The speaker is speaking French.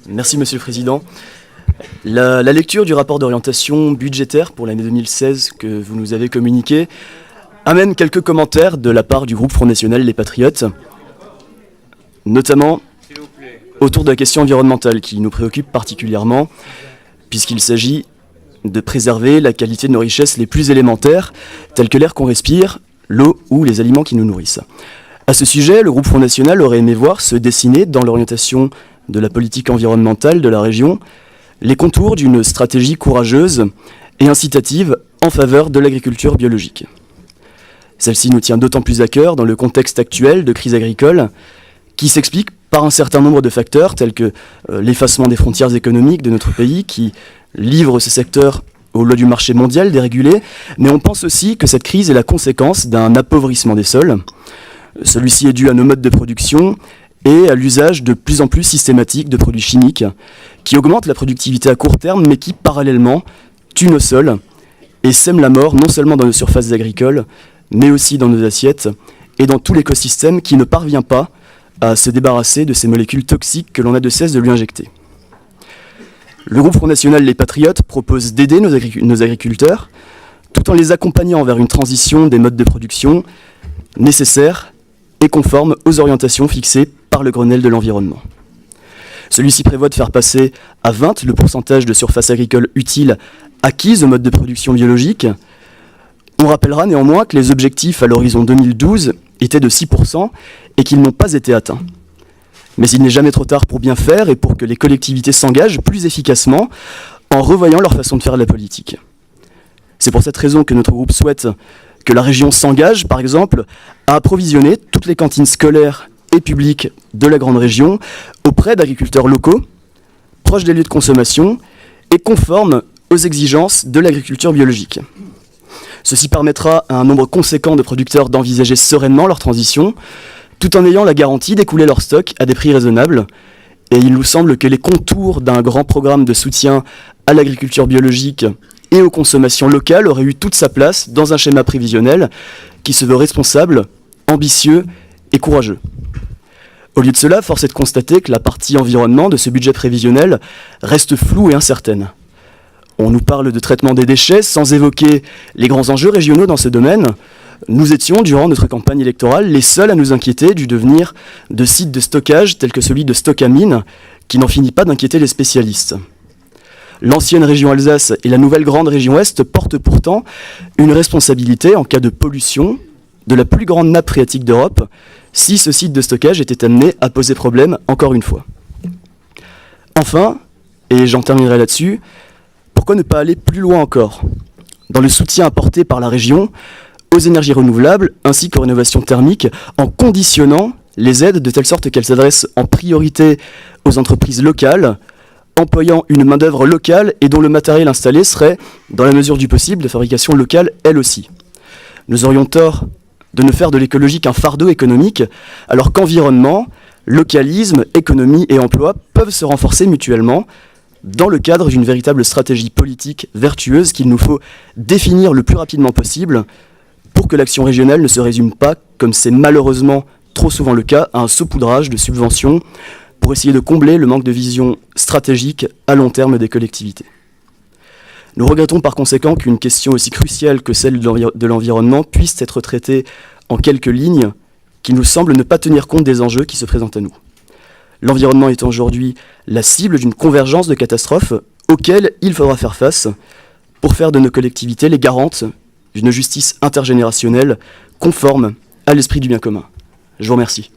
Merci Monsieur le Président. La lecture du rapport d'orientation budgétaire pour l'année 2016 que vous nous avez communiqué amène quelques commentaires de la part du groupe Front National Les Patriotes, notamment autour de la question environnementale qui nous préoccupe particulièrement, puisqu'il s'agit de préserver la qualité de nos richesses les plus élémentaires, telles que l'air qu'on respire, l'eau ou les aliments qui nous nourrissent. À ce sujet, le groupe Front National aurait aimé voir se dessiner dans l'orientation de la politique environnementale de la région les contours d'une stratégie courageuse et incitative en faveur de l'agriculture biologique. Celle-ci nous tient d'autant plus à cœur dans le contexte actuel de crise agricole qui s'explique par un certain nombre de facteurs tels que l'effacement des frontières économiques de notre pays qui livre ce secteur au lot du marché mondial dérégulé, mais on pense aussi que cette crise est la conséquence d'un appauvrissement des sols. Celui-ci est dû à nos modes de production et à l'usage de plus en plus systématique de produits chimiques qui augmentent la productivité à court terme, mais qui, parallèlement, tuent nos sols et sèment la mort non seulement dans nos surfaces agricoles, mais aussi dans nos assiettes et dans tout l'écosystème qui ne parvient pas à se débarrasser de ces molécules toxiques que l'on a de cesse de lui injecter. Le groupe Front National Les Patriotes propose d'aider nos agriculteurs tout en les accompagnant vers une transition des modes de production nécessaires et conformes aux orientations fixées par le Grenelle de l'environnement. Celui-ci prévoit de faire passer à 20 le pourcentage de surface agricole utile acquise au mode de production biologique. On rappellera néanmoins que les objectifs à l'horizon 2012 étaient de 6% et qu'ils n'ont pas été atteints. Mais il n'est jamais trop tard pour bien faire et pour que les collectivités s'engagent plus efficacement en revoyant leur façon de faire de la politique. C'est pour cette raison que notre groupe souhaite que la région s'engage, par exemple, à approvisionner toutes les cantines scolaires et publiques de la grande région auprès d'agriculteurs locaux, proches des lieux de consommation et conformes aux exigences de l'agriculture biologique. Ceci permettra à un nombre conséquent de producteurs d'envisager sereinement leur transition, tout en ayant la garantie d'écouler leur stock à des prix raisonnables. Et il nous semble que les contours d'un grand programme de soutien à l'agriculture biologique et aux consommations locales auraient eu toute sa place dans un schéma prévisionnel qui se veut responsable, ambitieux et courageux. Au lieu de cela, force est de constater que la partie environnement de ce budget prévisionnel reste floue et incertaine. On nous parle de traitement des déchets sans évoquer les grands enjeux régionaux dans ce domaine. Nous étions, durant notre campagne électorale, les seuls à nous inquiéter du devenir de sites de stockage tels que celui de Stocamine, qui n'en finit pas d'inquiéter les spécialistes. L'ancienne région Alsace et la nouvelle grande région Est portent pourtant une responsabilité en cas de pollution de la plus grande nappe phréatique d'Europe, si ce site de stockage était amené à poser problème encore une fois. Enfin, et j'en terminerai là-dessus, pourquoi ne pas aller plus loin encore dans le soutien apporté par la région aux énergies renouvelables ainsi qu'aux rénovations thermiques en conditionnant les aides de telle sorte qu'elles s'adressent en priorité aux entreprises locales, employant une main-d'œuvre locale et dont le matériel installé serait, dans la mesure du possible, de fabrication locale elle aussi. Nous aurions tort de ne faire de l'écologie qu'un fardeau économique, alors qu'environnement, localisme, économie et emploi peuvent se renforcer mutuellement dans le cadre d'une véritable stratégie politique vertueuse qu'il nous faut définir le plus rapidement possible pour que l'action régionale ne se résume pas, comme c'est malheureusement trop souvent le cas, à un saupoudrage de subventions pour essayer de combler le manque de vision stratégique à long terme des collectivités. Nous regrettons par conséquent qu'une question aussi cruciale que celle de l'environnement puisse être traitée en quelques lignes qui nous semblent ne pas tenir compte des enjeux qui se présentent à nous. L'environnement est aujourd'hui la cible d'une convergence de catastrophes auxquelles il faudra faire face pour faire de nos collectivités les garantes d'une justice intergénérationnelle conforme à l'esprit du bien commun. Je vous remercie.